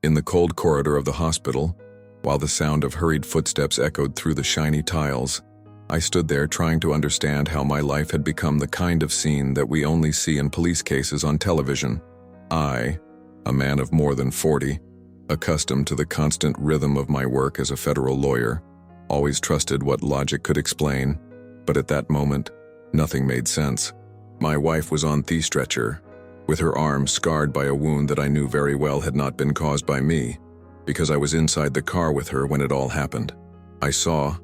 In the cold corridor of the hospital, while the sound of hurried footsteps echoed through the shiny tiles, I stood there trying to understand how my life had become the kind of scene that we only see in police cases on television. I, a man of more than 40, accustomed to the constant rhythm of my work as a federal lawyer, always trusted what logic could explain, but at that moment, nothing made sense. My wife was on the stretcher, with her arm scarred by a wound that I knew very well had not been caused by me, because I was inside the car with her when it all happened. I saw,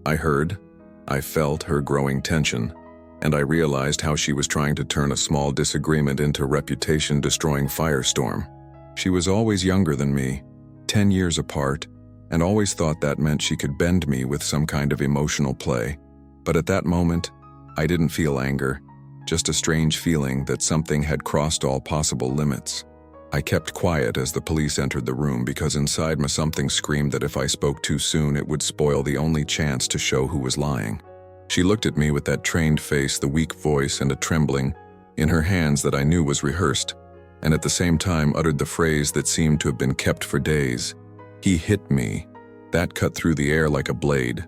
I heard, I felt her growing tension, and I realized how she was trying to turn a small disagreement into a reputation-destroying firestorm. She was always younger than me, 10 years apart, and always thought that meant she could bend me with some kind of emotional play. But at that moment, I didn't feel anger, just a strange feeling that something had crossed all possible limits. I kept quiet as the police entered the room because inside me something screamed that if I spoke too soon it would spoil the only chance to show who was lying. She looked at me with that trained face, the weak voice, and a trembling in her hands that I knew was rehearsed, and at the same time uttered the phrase that seemed to have been kept for days. "He hit me." That cut through the air like a blade.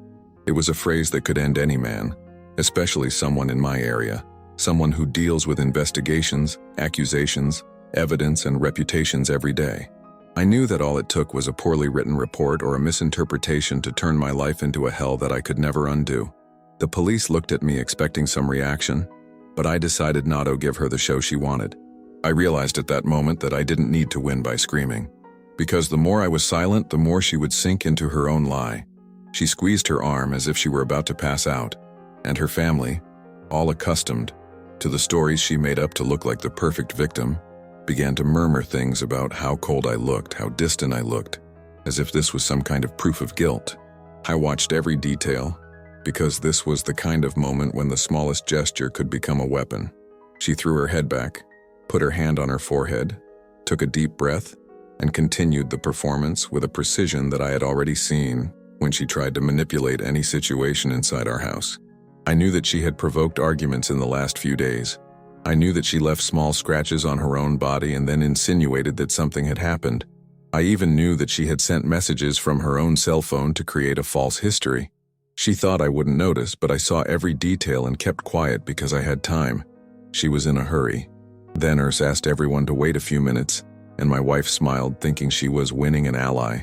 It was a phrase that could end any man, especially someone in my area, someone who deals with investigations, accusations, evidence, and reputations every day. I knew that all it took was a poorly written report or a misinterpretation to turn my life into a hell that I could never undo. The police looked at me expecting some reaction, but I decided not to give her the show she wanted. I realized at that moment that I didn't need to win by screaming, because the more I was silent, the more she would sink into her own lie. She squeezed her arm as if she were about to pass out, and her family, all accustomed to the stories she made up to look like the perfect victim, began to murmur things about how cold I looked, how distant I looked, as if this was some kind of proof of guilt. I watched every detail, because this was the kind of moment when the smallest gesture could become a weapon. She threw her head back, put her hand on her forehead, took a deep breath, and continued the performance with a precision that I had already seen when she tried to manipulate any situation inside our house. I knew that she had provoked arguments in the last few days. I knew that she left small scratches on her own body and then insinuated that something had happened. I even knew that she had sent messages from her own cell phone to create a false history. She thought I wouldn't notice, but I saw every detail and kept quiet because I had time. She was in a hurry. Then Urs asked everyone to wait a few minutes, and my wife smiled, thinking she was winning an ally.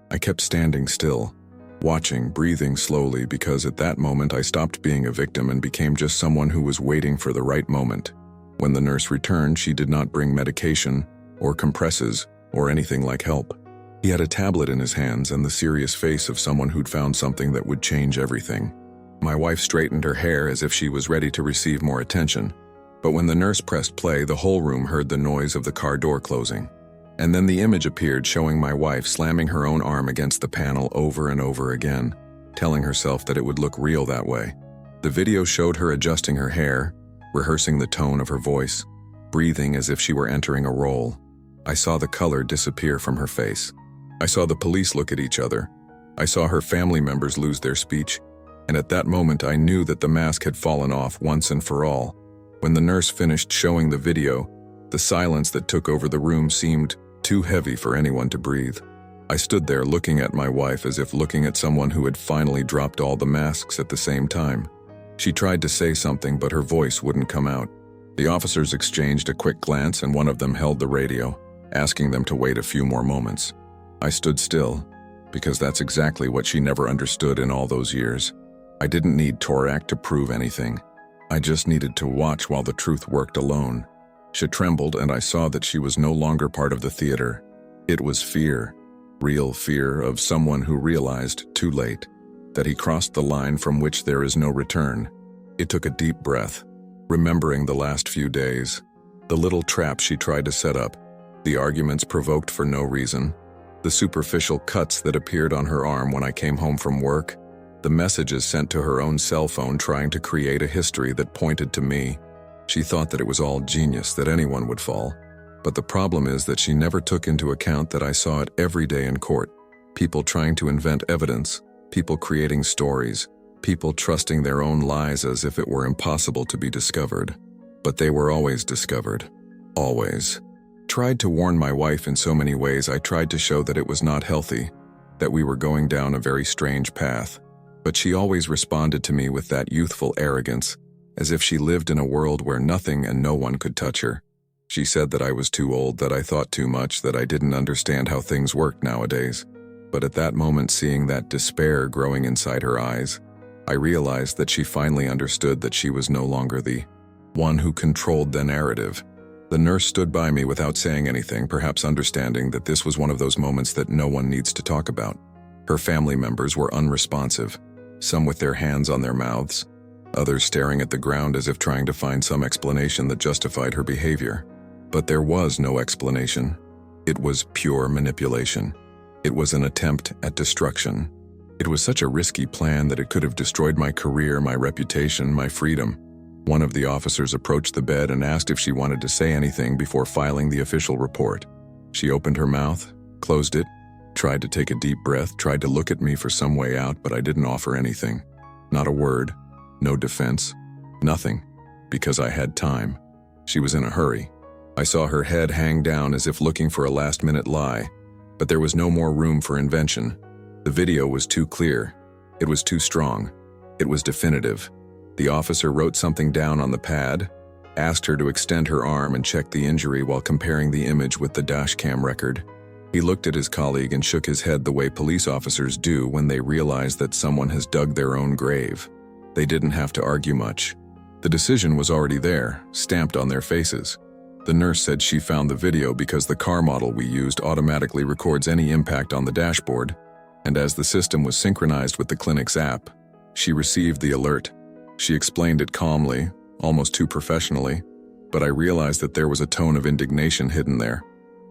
I kept standing still, watching, breathing slowly, because at that moment I stopped being a victim and became just someone who was waiting for the right moment. When the nurse returned, she did not bring medication or compresses or anything like help. He had a tablet in his hands and the serious face of someone who'd found something that would change everything. My wife straightened her hair as if she was ready to receive more attention, but when the nurse pressed play, the whole room heard the noise of the car door closing. And then the image appeared showing my wife slamming her own arm against the panel over and over again, telling herself that it would look real that way. The video showed her adjusting her hair, rehearsing the tone of her voice, breathing as if she were entering a role. I saw the color disappear from her face. I saw the police look at each other. I saw her family members lose their speech, and at that moment I knew that the mask had fallen off once and for all. When the nurse finished showing the video, the silence that took over the room seemed too heavy for anyone to breathe. I stood there looking at my wife as if looking at someone who had finally dropped all the masks at the same time. She tried to say something, but her voice wouldn't come out. The officers exchanged a quick glance, and one of them held the radio, asking them to wait a few more moments. I stood still, because that's exactly what she never understood in all those years. I didn't need Torak to prove anything. I just needed to watch while the truth worked alone. She trembled, and I saw that she was no longer part of the theater. It was fear, real fear of someone who realized, too late, that he crossed the line from which there is no return. It took a deep breath, remembering the last few days, the little trap she tried to set up, the arguments provoked for no reason, the superficial cuts that appeared on her arm when I came home from work, the messages sent to her own cell phone trying to create a history that pointed to me. She thought that it was all genius, that anyone would fall. But the problem is that she never took into account that I saw it every day in court. People trying to invent evidence, people creating stories, people trusting their own lies as if it were impossible to be discovered. But they were always discovered. Always. tried to warn my wife in so many ways. I tried to show that it was not healthy, that we were going down a very strange path. But she always responded to me with that youthful arrogance, as if she lived in a world where nothing and no one could touch her. She said that I was too old, that I thought too much, that I didn't understand how things worked nowadays. But at that moment, seeing that despair growing inside her eyes, I realized that she finally understood that she was no longer the one who controlled the narrative. The nurse stood by me without saying anything, perhaps understanding that this was one of those moments that no one needs to talk about. Her family members were unresponsive, some with their hands on their mouths, others staring at the ground as if trying to find some explanation that justified her behavior. But there was no explanation. It was pure manipulation. It was an attempt at destruction. It was such a risky plan that it could have destroyed my career, my reputation, my freedom. One of the officers approached the bed and asked if she wanted to say anything before filing the official report. She opened her mouth, closed it, tried to take a deep breath, tried to look at me for some way out, but I didn't offer anything. Not a word, no defense, nothing, because I had time. She was in a hurry. I saw her head hang down as if looking for a last-minute lie, but there was no more room for invention. The video was too clear. It was too strong. It was definitive. The officer wrote something down on the pad, asked her to extend her arm and check the injury while comparing the image with the dashcam record. He looked at his colleague and shook his head the way police officers do when they realize that someone has dug their own grave. They didn't have to argue much. The decision was already there, stamped on their faces. The nurse said she found the video because the car model we used automatically records any impact on the dashboard, and as the system was synchronized with the clinic's app, she received the alert. She explained it calmly, almost too professionally, but I realized that there was a tone of indignation hidden there.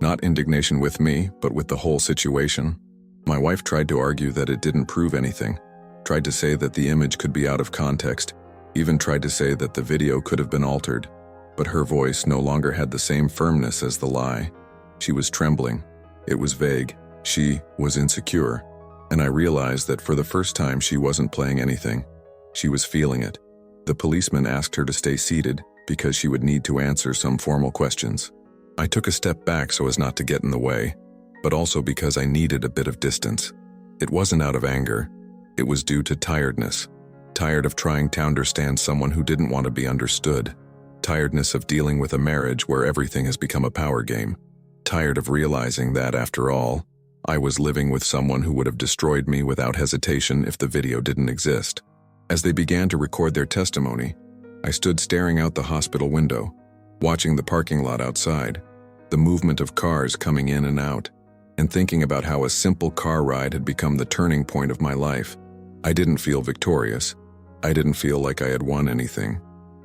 Not indignation with me, but with the whole situation. My wife tried to argue that it didn't prove anything, tried to say that the image could be out of context, even tried to say that the video could have been altered. But her voice no longer had the same firmness as the lie. She was trembling. It was vague. She was insecure. And I realized that for the first time she wasn't playing anything. She was feeling it. The policeman asked her to stay seated because she would need to answer some formal questions. I took a step back so as not to get in the way, but also because I needed a bit of distance. It wasn't out of anger. It was due to tiredness. Tired of trying to understand someone who didn't want to be understood. Tiredness of dealing with a marriage where everything has become a power game. Tired of realizing that, after all, I was living with someone who would have destroyed me without hesitation if the video didn't exist. As they began to record their testimony, I stood staring out the hospital window, watching the parking lot outside, the movement of cars coming in and out, and thinking about how a simple car ride had become the turning point of my life. I didn't feel victorious. I didn't feel like I had won anything.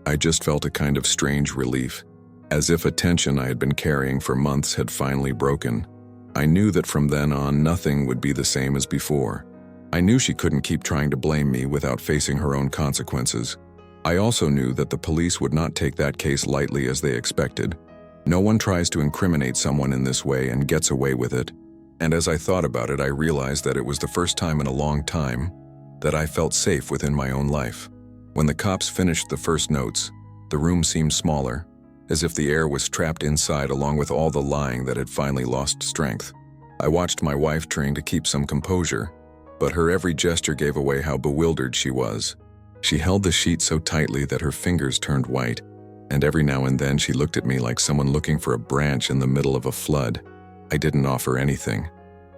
I just felt a kind of strange relief, as if a tension I had been carrying for months had finally broken. I knew that from then on nothing would be the same as before. I knew she couldn't keep trying to blame me without facing her own consequences. I also knew that the police would not take that case lightly as they expected. No one tries to incriminate someone in this way and gets away with it. And as I thought about it, I realized that it was the first time in a long time that I felt safe within my own life. When the cops finished the first notes, the room seemed smaller, as if the air was trapped inside along with all the lying that had finally lost strength. I watched my wife trying to keep some composure, but her every gesture gave away how bewildered she was. She held the sheet so tightly that her fingers turned white, and every now and then she looked at me like someone looking for a branch in the middle of a flood. I didn't offer anything.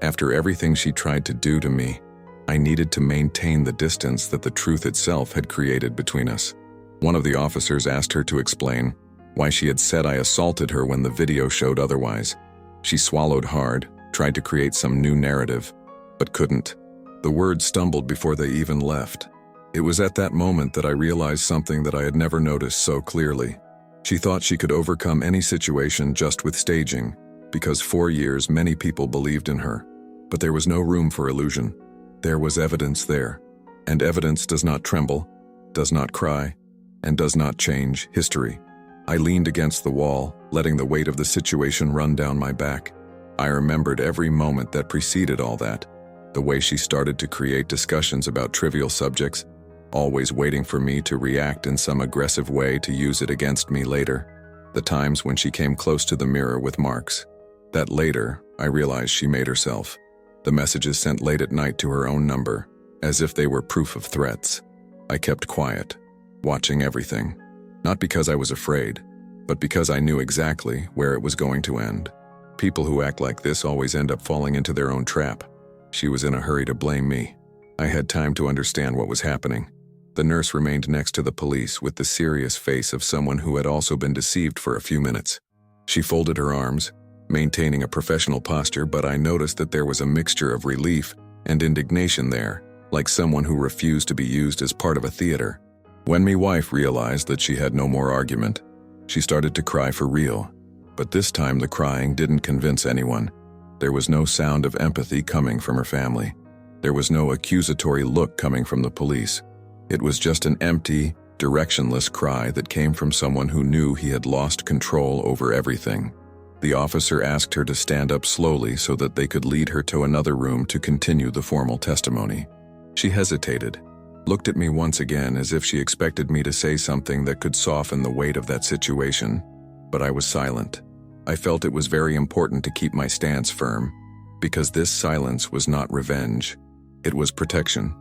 After everything she tried to do to me, I needed to maintain the distance that the truth itself had created between us. One of the officers asked her to explain why she had said I assaulted her when the video showed otherwise. She swallowed hard, tried to create some new narrative, but couldn't. The words stumbled before they even left. It was at that moment that I realized something that I had never noticed so clearly. She thought she could overcome any situation just with staging, because for years many people believed in her. But there was no room for illusion. There was evidence there, and evidence does not tremble, does not cry, and does not change history. I leaned against the wall, letting the weight of the situation run down my back. I remembered every moment that preceded all that, the way she started to create discussions about trivial subjects, always waiting for me to react in some aggressive way to use it against me later. the times when she came close to the mirror with marks. That later, I realized she made herself. The messages sent late at night to her own number, as if they were proof of threats. I kept quiet, watching everything. Not because I was afraid, but because I knew exactly where it was going to end. People who act like this always end up falling into their own trap. She was in a hurry to blame me. I had time to understand what was happening. The nurse remained next to the police with the serious face of someone who had also been deceived for a few minutes. She folded her arms, maintaining a professional posture, but I noticed that there was a mixture of relief and indignation there, like someone who refused to be used as part of a theater. When my wife realized that she had no more argument, she started to cry for real. But this time the crying didn't convince anyone. There was no sound of empathy coming from her family. There was no accusatory look coming from the police. It was just an empty, directionless cry that came from someone who knew he had lost control over everything. The officer asked her to stand up slowly so that they could lead her to another room to continue the formal testimony. She hesitated, looked at me once again as if she expected me to say something that could soften the weight of that situation, but I was silent. I felt it was very important to keep my stance firm, because this silence was not revenge. It was protection.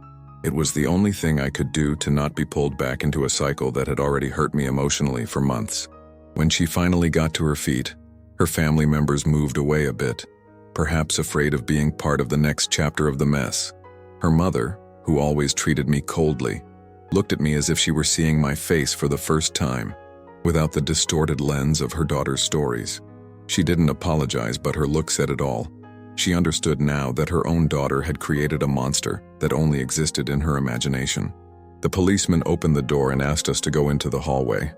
It was the only thing I could do to not be pulled back into a cycle that had already hurt me emotionally for months. When she finally got to her feet, her family members moved away a bit, perhaps afraid of being part of the next chapter of the mess. Her mother, who always treated me coldly, looked at me as if she were seeing my face for the first time, without the distorted lens of her daughter's stories. She didn't apologize, but her look said it all. She understood now that her own daughter had created a monster that only existed in her imagination. The policeman opened the door and asked us to go into the hallway.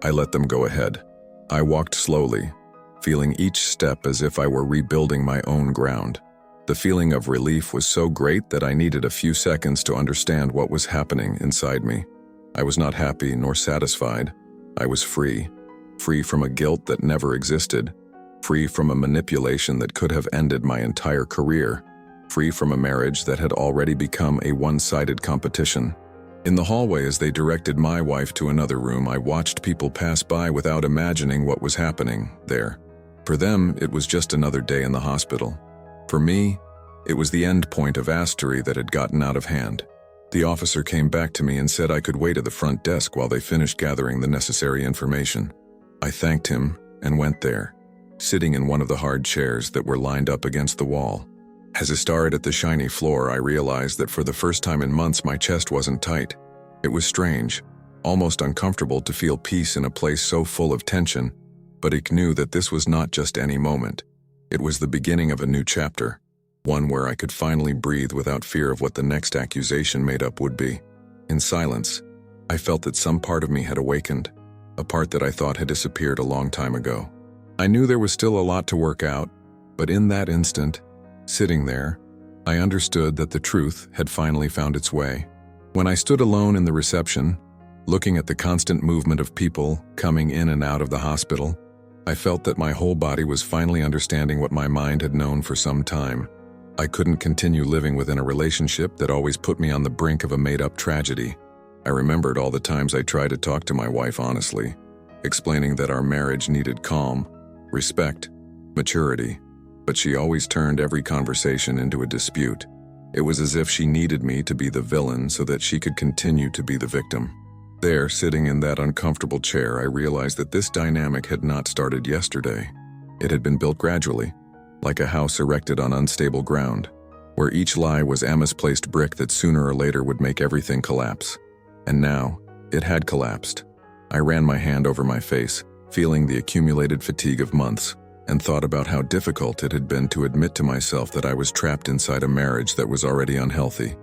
I let them go ahead. I walked slowly, feeling each step as if I were rebuilding my own ground. The feeling of relief was so great that I needed a few seconds to understand what was happening inside me. I was not happy nor satisfied. I was free. Free from a guilt that never existed. Free from a manipulation that could have ended my entire career. Free from a marriage that had already become a one-sided competition. In the hallway, as they directed my wife to another room, I watched people pass by without imagining what was happening there. For them, it was just another day in the hospital. For me, it was the end point of astery that had gotten out of hand. The officer came back to me and said I could wait at the front desk while they finished gathering the necessary information. I thanked him and went there, sitting in one of the hard chairs that were lined up against the wall. As I stared at the shiny floor, I realized that for the first time in months my chest wasn't tight. It was strange, almost uncomfortable to feel peace in a place so full of tension, but I knew that this was not just any moment. It was the beginning of a new chapter, one where I could finally breathe without fear of what the next accusation made up would be. In silence, I felt that some part of me had awakened, a part that I thought had disappeared a long time ago. I knew there was still a lot to work out, but in that instant, sitting there, I understood that the truth had finally found its way. When I stood alone in the reception, looking at the constant movement of people coming in and out of the hospital, I felt that my whole body was finally understanding what my mind had known for some time. I couldn't continue living within a relationship that always put me on the brink of a made-up tragedy. I remembered all the times I tried to talk to my wife honestly, explaining that our marriage needed calm, respect, maturity, but she always turned every conversation into a dispute. It was as if she needed me to be the villain so that she could continue to be the victim. There, sitting in that uncomfortable chair, I realized that this dynamic had not started yesterday. It had been built gradually, like a house erected on unstable ground, where each lie was a misplaced brick that sooner or later would make everything collapse. And now, it had collapsed. I ran my hand over my face, feeling the accumulated fatigue of months, and thought about how difficult it had been to admit to myself that I was trapped inside a marriage that was already unhealthy.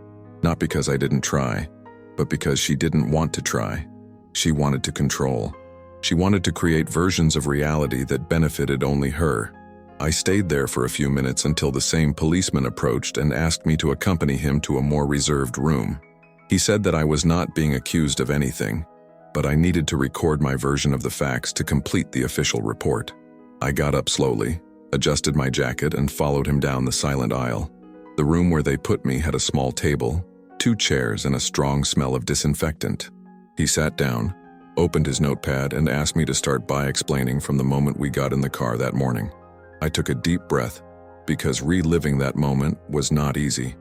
Not because I didn't try, but because she didn't want to try. She wanted to control. She wanted to create versions of reality that benefited only her. I stayed there for a few minutes until the same policeman approached and asked me to accompany him to a more reserved room. He said that I was not being accused of anything, but I needed to record my version of the facts to complete the official report. I got up slowly, adjusted my jacket, and followed him down the silent aisle. The room where they put me had a small table, 2 chairs, and a strong smell of disinfectant. He sat down, opened his notepad, and asked me to start by explaining from the moment we got in the car that morning. I took a deep breath, because reliving that moment was not easy.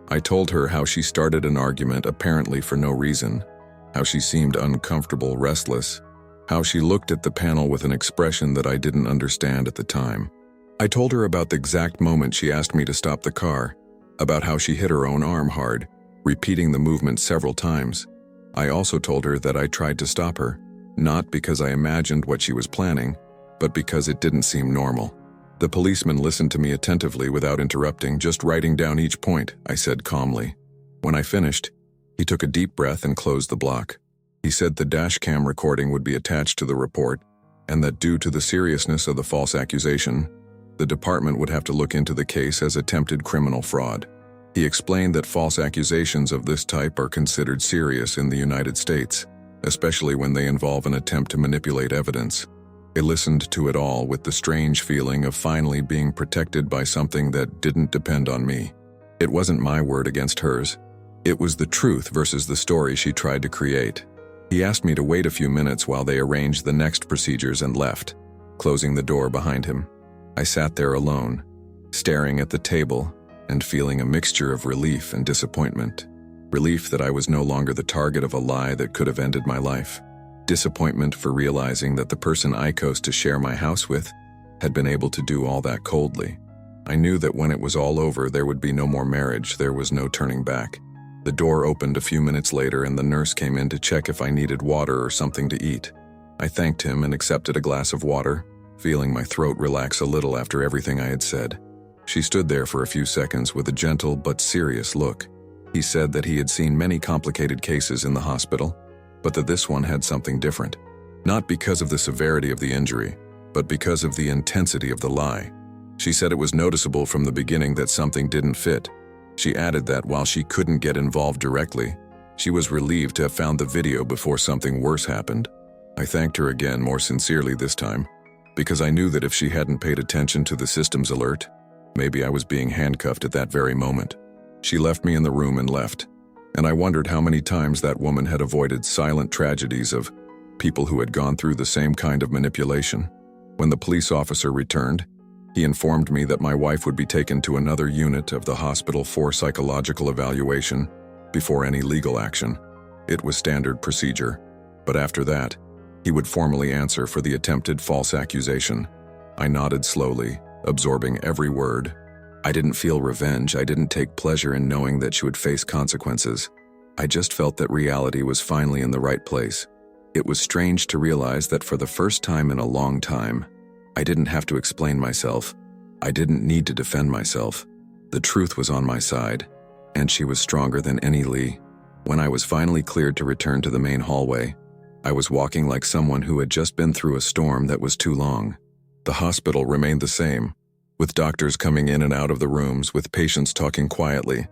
I told her how she started an argument apparently for no reason, how she seemed uncomfortable, restless, how she looked at the panel with an expression that I didn't understand at the time. I told her about the exact moment she asked me to stop the car, about how she hit her own arm hard, repeating the movement several times. I also told her that I tried to stop her, not because I imagined what she was planning, but because it didn't seem normal. The policeman listened to me attentively without interrupting, just writing down each point, I said calmly. When I finished, he took a deep breath and closed the block. He said the dashcam recording would be attached to the report, and that due to the seriousness of the false accusation, the department would have to look into the case as attempted criminal fraud. He explained that false accusations of this type are considered serious in the United States, especially when they involve an attempt to manipulate evidence. I listened to it all with the strange feeling of finally being protected by something that didn't depend on me. It wasn't my word against hers. It was the truth versus the story she tried to create. He asked me to wait a few minutes while they arranged the next procedures and left, closing the door behind him. I sat there alone, staring at the table and feeling a mixture of relief and disappointment. Relief that I was no longer the target of a lie that could have ended my life. Disappointment for realizing that the person I chose to share my house with had been able to do all that coldly. I knew that when it was all over, there would be no more marriage, there was no turning back. The door opened a few minutes later and the nurse came in to check if I needed water or something to eat. I thanked him and accepted a glass of water, feeling my throat relax a little after everything I had said. She stood there for a few seconds with a gentle but serious look. He said that he had seen many complicated cases in the hospital, but that this one had something different. Not because of the severity of the injury, but because of the intensity of the lie. She said it was noticeable from the beginning that something didn't fit. She added that while she couldn't get involved directly, she was relieved to have found the video before something worse happened. I thanked her again, more sincerely this time, because I knew that if she hadn't paid attention to the system's alert, maybe I was being handcuffed at that very moment. She left me in the room and left, and I wondered how many times that woman had avoided silent tragedies of people who had gone through the same kind of manipulation. When the police officer returned, he informed me that my wife would be taken to another unit of the hospital for psychological evaluation before any legal action. It was standard procedure, but after that, he would formally answer for the attempted false accusation. I nodded slowly, absorbing every word. I didn't feel revenge. I didn't take pleasure in knowing that she would face consequences. I just felt that reality was finally in the right place. It was strange to realize that for the first time in a long time, I didn't have to explain myself. I didn't need to defend myself. The truth was on my side, and she was stronger than any Lee. When I was finally cleared to return to the main hallway, I was walking like someone who had just been through a storm that was too long. The hospital remained the same, with doctors coming in and out of the rooms, with patients talking quietly,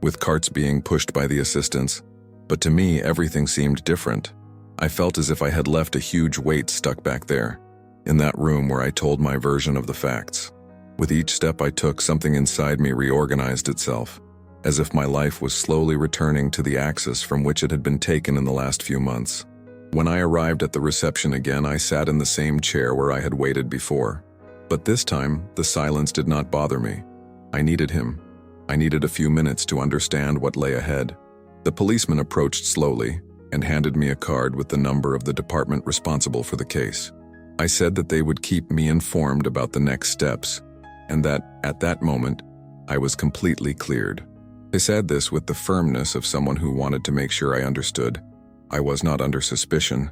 with carts being pushed by the assistants. But to me, everything seemed different. I felt as if I had left a huge weight stuck back there, in that room where I told my version of the facts. With each step I took, something inside me reorganized itself, as if my life was slowly returning to the axis from which it had been taken in the last few months. When I arrived at the reception again, I sat in the same chair where I had waited before. But this time, the silence did not bother me. I needed him. I needed a few minutes to understand what lay ahead. The policeman approached slowly and handed me a card with the number of the department responsible for the case. I said that they would keep me informed about the next steps, and that, at that moment, I was completely cleared. I said this with the firmness of someone who wanted to make sure I understood. I was not under suspicion.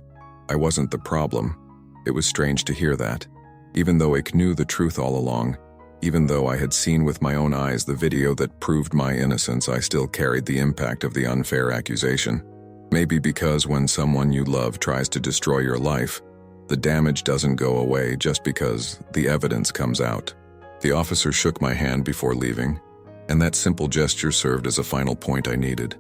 I wasn't the problem. It was strange to hear that. Even though I knew the truth all along, even though I had seen with my own eyes the video that proved my innocence, I still carried the impact of the unfair accusation. Maybe because when someone you love tries to destroy your life, the damage doesn't go away just because the evidence comes out. The officer shook my hand before leaving, and that simple gesture served as a final point I needed.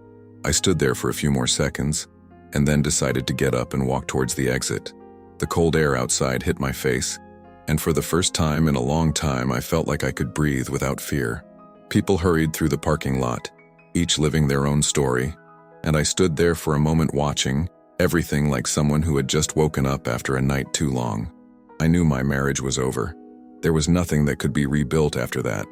I stood there for a few more seconds, and then decided to get up and walk towards the exit. The cold air outside hit my face, and for the first time in a long time I felt like I could breathe without fear. People hurried through the parking lot, each living their own story, and I stood there for a moment watching Everything like someone who had just woken up after a night too long. I knew my marriage was over. There was nothing that could be rebuilt after that.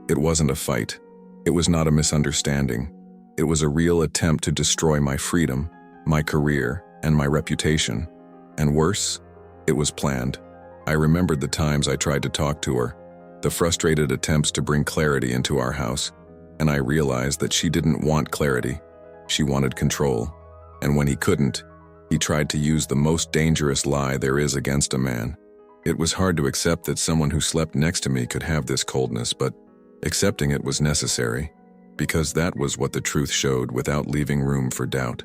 It wasn't a fight. It was not a misunderstanding. It was a real attempt to destroy my freedom, my career, and my reputation. And worse, it was planned. I remembered the times I tried to talk to her, the frustrated attempts to bring clarity into our house, and I realized that she didn't want clarity. She wanted control. And when he couldn't, he tried to use the most dangerous lie there is against a man. It was hard to accept that someone who slept next to me could have this coldness, but accepting it was necessary, because that was what the truth showed without leaving room for doubt.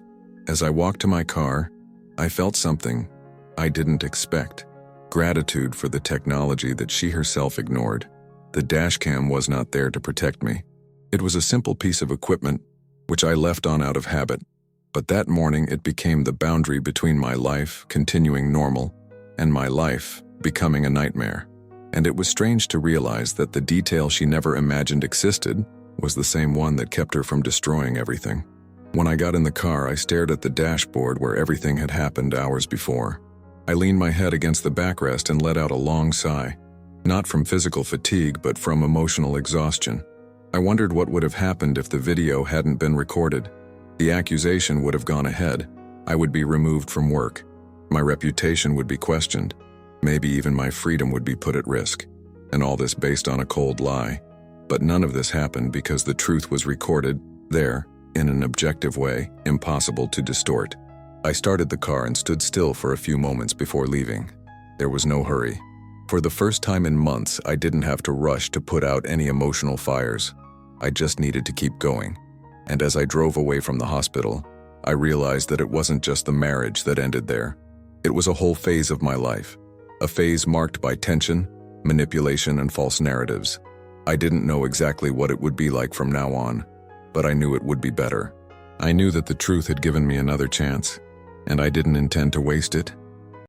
As I walked to my car, I felt something I didn't expect. Gratitude for the technology that she herself ignored. The dashcam was not there to protect me. It was a simple piece of equipment, which I left on out of habit. But that morning it became the boundary between my life continuing normal and my life becoming a nightmare. And it was strange to realize that the detail she never imagined existed was the same one that kept her from destroying everything. When I got in the car, I stared at the dashboard where everything had happened hours before. I leaned my head against the backrest and let out a long sigh, not from physical fatigue but from emotional exhaustion. I wondered what would have happened if the video hadn't been recorded. The accusation would have gone ahead. I would be removed from work. My reputation would be questioned. Maybe even my freedom would be put at risk. And all this based on a cold lie. But none of this happened because the truth was recorded there, in an objective way, impossible to distort. I started the car and stood still for a few moments before leaving. There was no hurry. For the first time in months, I didn't have to rush to put out any emotional fires. I just needed to keep going. And as I drove away from the hospital, I realized that it wasn't just the marriage that ended there. It was a whole phase of my life. A phase marked by tension, manipulation, and false narratives. I didn't know exactly what it would be like from now on, but I knew it would be better. I knew that the truth had given me another chance, and I didn't intend to waste it.